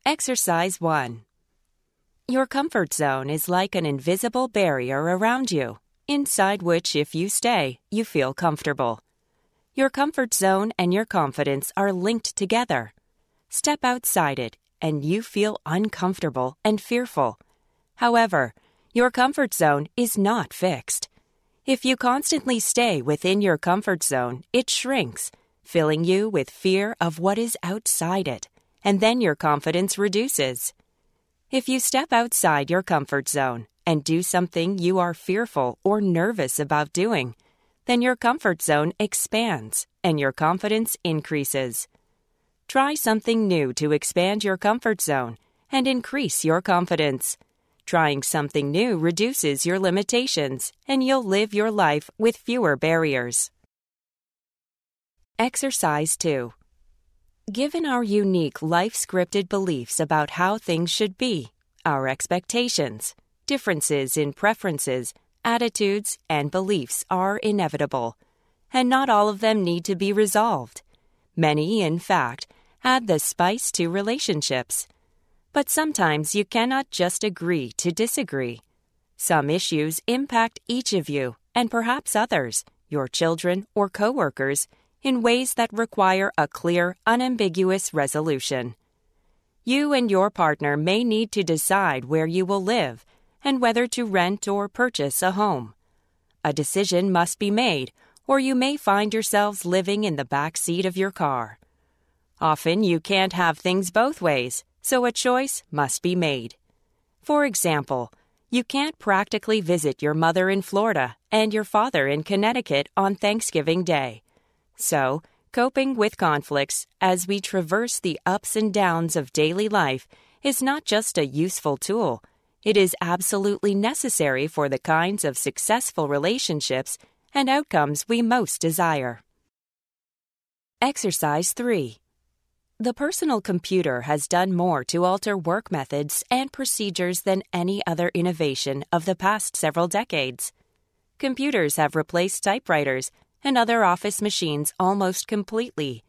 Exercise 1. Your comfort zone is like an invisible barrier around you, inside which, if you stay, you feel comfortable. Your comfort zone and your confidence are linked together. Step outside it, and you feel uncomfortable and fearful. However, your comfort zone is not fixed. If you constantly stay within your comfort zone, it shrinks, filling you with fear of what is outside it, and then your confidence reduces. If you step outside your comfort zone and do something you are fearful or nervous about doing, then your comfort zone expands and your confidence increases. Try something new to expand your comfort zone and increase your confidence. Trying something new reduces your limitations, and you'll live your life with fewer barriers. Exercise 2. Given our unique life-scripted beliefs about how things should be, our expectations, differences in preferences, attitudes, and beliefs are inevitable, and not all of them need to be resolved. Many, in fact, add the spice to relationships. But sometimes you cannot just agree to disagree. Some issues impact each of you, and perhaps others, your children or coworkers, in ways that require a clear, unambiguous resolution. You and your partner may need to decide where you will live and whether to rent or purchase a home. A decision must be made, or you may find yourselves living in the back seat of your car. Often you can't have things both ways, so a choice must be made. For example, you can't practically visit your mother in Florida and your father in Connecticut on Thanksgiving Day. So, coping with conflicts as we traverse the ups and downs of daily life is not just a useful tool. It is absolutely necessary for the kinds of successful relationships and outcomes we most desire. Exercise 3. The personal computer has done more to alter work methods and procedures than any other innovation of the past several decades. Computers have replaced typewriters and other office machines almost completely,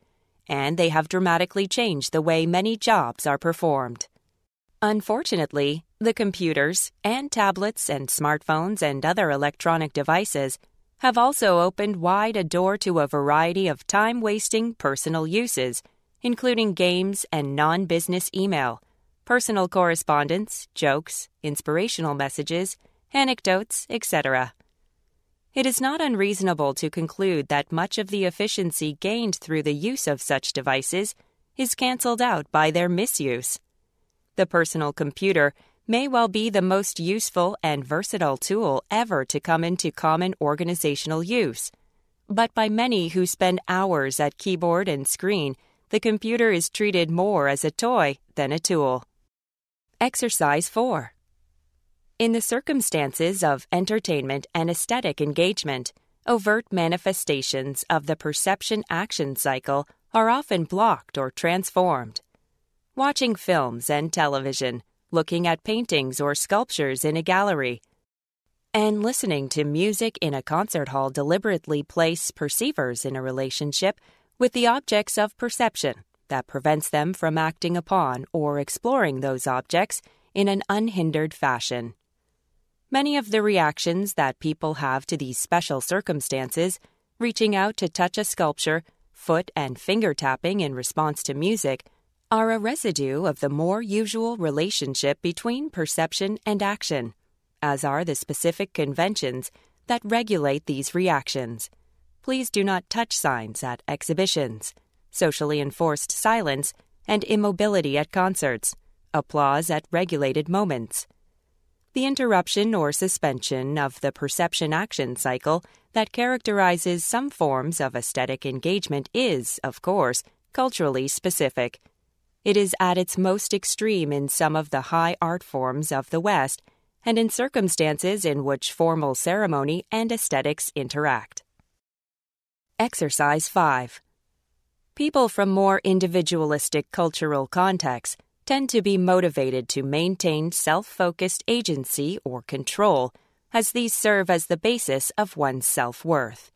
and they have dramatically changed the way many jobs are performed. Unfortunately, the computers and tablets and smartphones and other electronic devices have also opened wide a door to a variety of time-wasting personal uses, including games and non-business email, personal correspondence, jokes, inspirational messages, anecdotes, etc. It is not unreasonable to conclude that much of the efficiency gained through the use of such devices is canceled out by their misuse. The personal computer may well be the most useful and versatile tool ever to come into common organizational use. But by many who spend hours at keyboard and screen, the computer is treated more as a toy than a tool. Exercise 4. In the circumstances of entertainment and aesthetic engagement, overt manifestations of the perception-action cycle are often blocked or transformed. Watching films and television, looking at paintings or sculptures in a gallery, and listening to music in a concert hall deliberately place perceivers in a relationship with the objects of perception that prevents them from acting upon or exploring those objects in an unhindered fashion. Many of the reactions that people have to these special circumstances, reaching out to touch a sculpture, foot and finger tapping in response to music, are a residue of the more usual relationship between perception and action, as are the specific conventions that regulate these reactions. Please do not touch signs at exhibitions, socially enforced silence and immobility at concerts, applause at regulated moments. The interruption or suspension of the perception-action cycle that characterizes some forms of aesthetic engagement is, of course, culturally specific. It is at its most extreme in some of the high art forms of the West and in circumstances in which formal ceremony and aesthetics interact. Exercise 5. People from more individualistic cultural contexts tend to be motivated to maintain self-focused agency or control, as these serve as the basis of one's self-worth.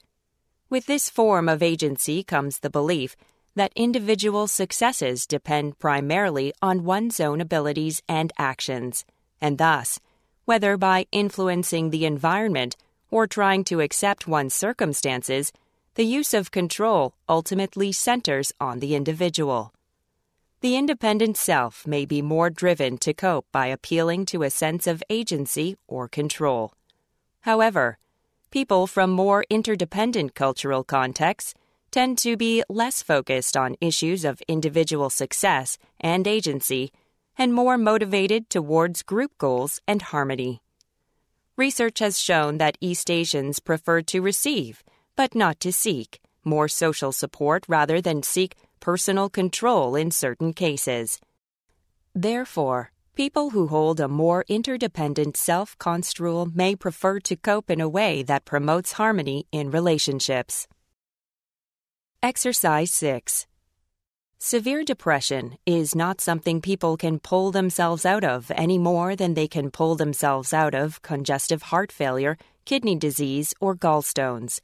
With this form of agency comes the belief that individual successes depend primarily on one's own abilities and actions, and thus, whether by influencing the environment or trying to accept one's circumstances, the use of control ultimately centers on the individual. The independent self may be more driven to cope by appealing to a sense of agency or control. However, people from more interdependent cultural contexts tend to be less focused on issues of individual success and agency and more motivated towards group goals and harmony. Research has shown that East Asians prefer to receive, but not to seek, more social support rather than seek personal control in certain cases. Therefore, people who hold a more interdependent self-construal may prefer to cope in a way that promotes harmony in relationships. Exercise 6. Severe depression is not something people can pull themselves out of any more than they can pull themselves out of congestive heart failure, kidney disease, or gallstones.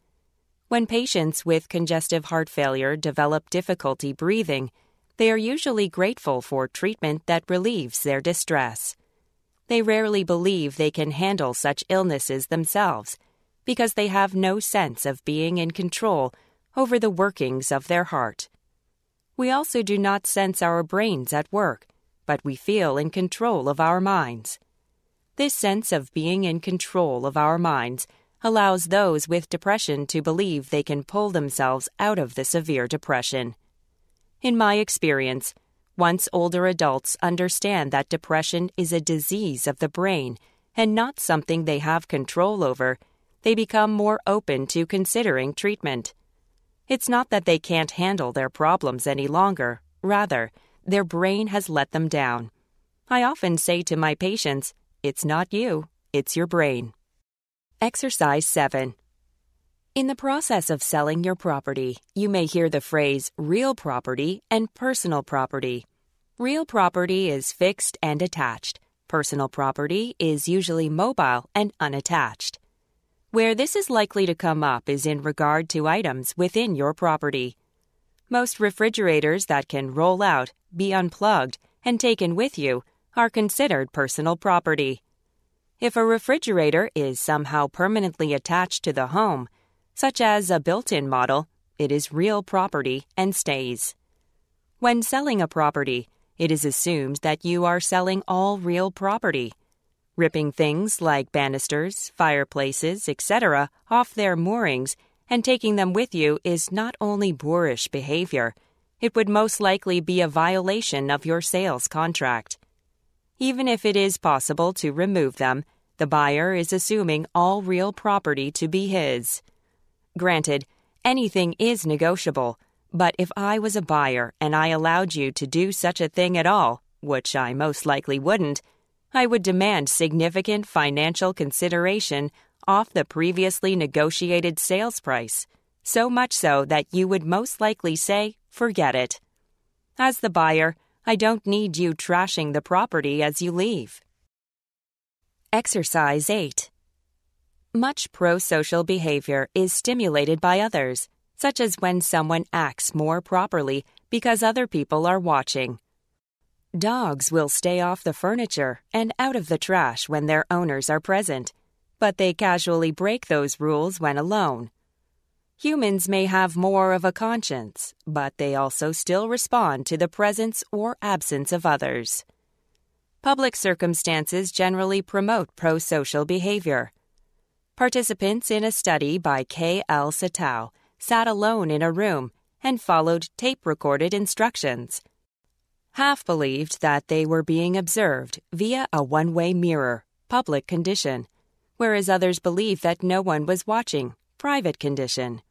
When patients with congestive heart failure develop difficulty breathing, they are usually grateful for treatment that relieves their distress. They rarely believe they can handle such illnesses themselves because they have no sense of being in control over the workings of their heart. We also do not sense our brains at work, but we feel in control of our minds. This sense of being in control of our minds allows those with depression to believe they can pull themselves out of the severe depression. In my experience, once older adults understand that depression is a disease of the brain and not something they have control over, they become more open to considering treatment. It's not that they can't handle their problems any longer. Rather, their brain has let them down. I often say to my patients, "It's not you, it's your brain." Exercise 7. In the process of selling your property, you may hear the phrase real property and personal property. Real property is fixed and attached. Personal property is usually mobile and unattached. Where this is likely to come up is in regard to items within your property. Most refrigerators that can roll out, be unplugged, and taken with you are considered personal property. If a refrigerator is somehow permanently attached to the home, such as a built-in model, it is real property and stays. When selling a property, it is assumed that you are selling all real property. Ripping things like banisters, fireplaces, etc. off their moorings and taking them with you is not only boorish behavior, it would most likely be a violation of your sales contract. Even if it is possible to remove them, the buyer is assuming all real property to be his. Granted, anything is negotiable, but if I was a buyer and I allowed you to do such a thing at all, which I most likely wouldn't, I would demand significant financial consideration off the previously negotiated sales price, so much so that you would most likely say, "Forget it." As the buyer, I don't need you trashing the property as you leave. Exercise 8. Much pro-social behavior is stimulated by others, such as when someone acts more properly because other people are watching. Dogs will stay off the furniture and out of the trash when their owners are present, but they casually break those rules when alone. Humans may have more of a conscience, but they also still respond to the presence or absence of others. Public circumstances generally promote pro-social behavior. Participants in a study by K.L. Satow sat alone in a room and followed tape-recorded instructions. Half believed that they were being observed via a one-way mirror, public condition, whereas others believed that no one was watching, private condition.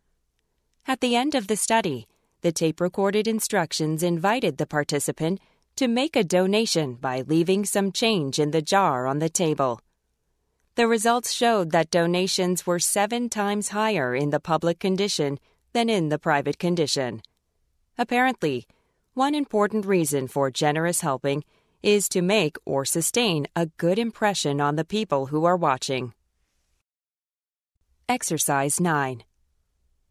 At the end of the study, the tape-recorded instructions invited the participant to make a donation by leaving some change in the jar on the table. The results showed that donations were 7 times higher in the public condition than in the private condition. Apparently, one important reason for generous helping is to make or sustain a good impression on the people who are watching. Exercise 9.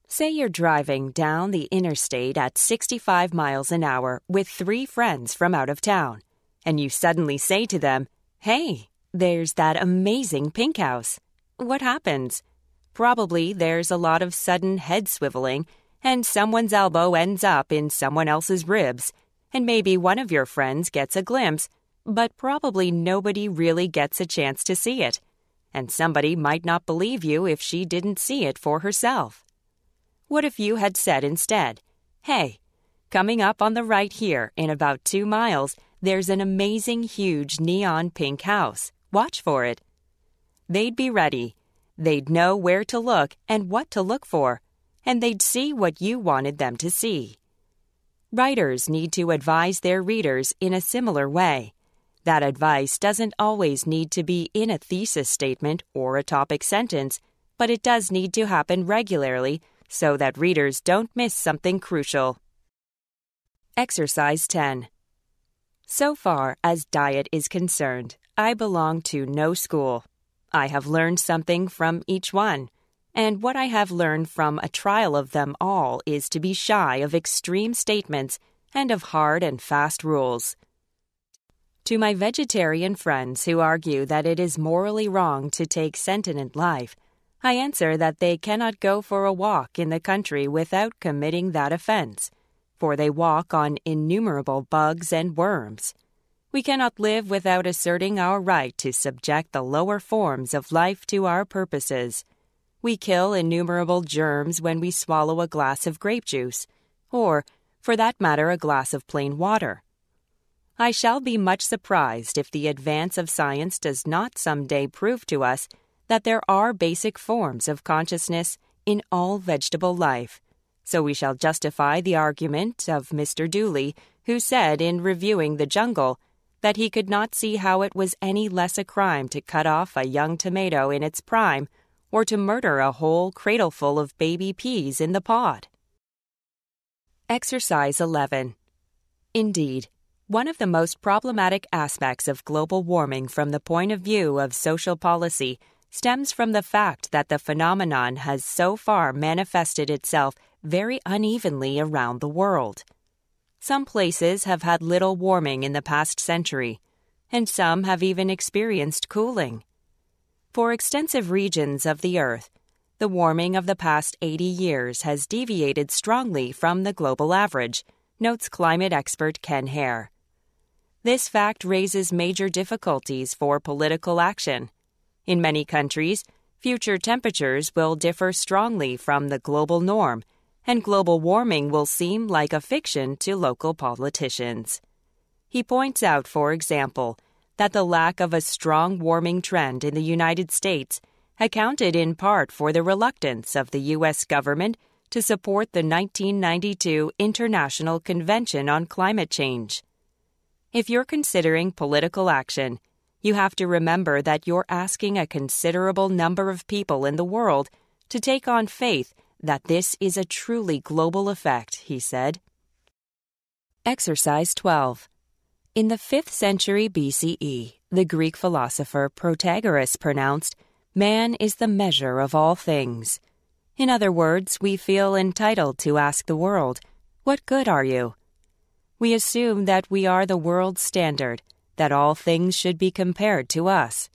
Say you're driving down the interstate at 65 miles an hour with 3 friends from out of town, and you suddenly say to them, "Hey, there's that amazing pink house." What happens? Probably there's a lot of sudden head swiveling, and someone's elbow ends up in someone else's ribs, and maybe one of your friends gets a glimpse, but probably nobody really gets a chance to see it, and somebody might not believe you if she didn't see it for herself. What if you had said instead, "Hey, coming up on the right here in about 2 miles, there's an amazing huge neon pink house. Watch for it." They'd be ready. They'd know where to look and what to look for, and they'd see what you wanted them to see. Writers need to advise their readers in a similar way. That advice doesn't always need to be in a thesis statement or a topic sentence, but it does need to happen regularly so that readers don't miss something crucial. Exercise 10. So far as diet is concerned, I belong to no school. I have learned something from each one, and what I have learned from a trial of them all is to be shy of extreme statements and of hard and fast rules. To my vegetarian friends who argue that it is morally wrong to take sentient life, I answer that they cannot go for a walk in the country without committing that offense, for they walk on innumerable bugs and worms. We cannot live without asserting our right to subject the lower forms of life to our purposes. We kill innumerable germs when we swallow a glass of grape juice, or, for that matter, a glass of plain water. I shall be much surprised if the advance of science does not someday prove to us that there are basic forms of consciousness in all vegetable life. So we shall justify the argument of Mr. Dooley, who said in reviewing The Jungle that he could not see how it was any less a crime to cut off a young tomato in its prime or to murder a whole cradleful of baby peas in the pod. Exercise 11. Indeed, one of the most problematic aspects of global warming from the point of view of social policy stems from the fact that the phenomenon has so far manifested itself very unevenly around the world. Some places have had little warming in the past century, and some have even experienced cooling. For extensive regions of the Earth, the warming of the past 80 years has deviated strongly from the global average, notes climate expert Ken Hare. This fact raises major difficulties for political action. In many countries, future temperatures will differ strongly from the global norm, and global warming will seem like a fiction to local politicians. He points out, for example, that the lack of a strong warming trend in the United States accounted in part for the reluctance of the U.S. government to support the 1992 International Convention on Climate Change. If you're considering political action, you have to remember that you're asking a considerable number of people in the world to take on faith that this is a truly global effect, he said. Exercise 12. In the 5th century BCE, the Greek philosopher Protagoras pronounced, "Man is the measure of all things." In other words, we feel entitled to ask the world, "What good are you?" We assume that we are the world's standard, that all things should be compared to us.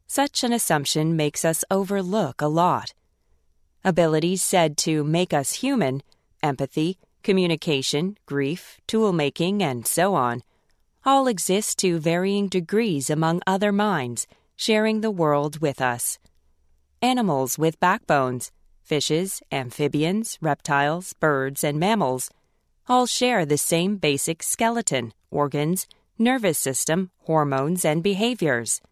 Such an assumption makes us overlook a lot. Abilities said to make us human, empathy, communication, grief, tool-making, and so on, all exist to varying degrees among other minds, sharing the world with us. Animals with backbones, fishes, amphibians, reptiles, birds, and mammals, all share the same basic skeleton, organs, nervous system, hormones, and behaviors.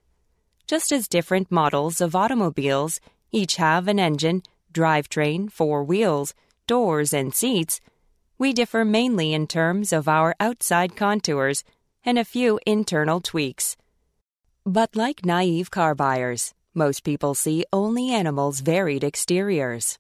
Just as different models of automobiles each have an engine, drivetrain, 4 wheels, doors, and seats, we differ mainly in terms of our outside contours and a few internal tweaks. But like naive car buyers, most people see only animals' varied exteriors.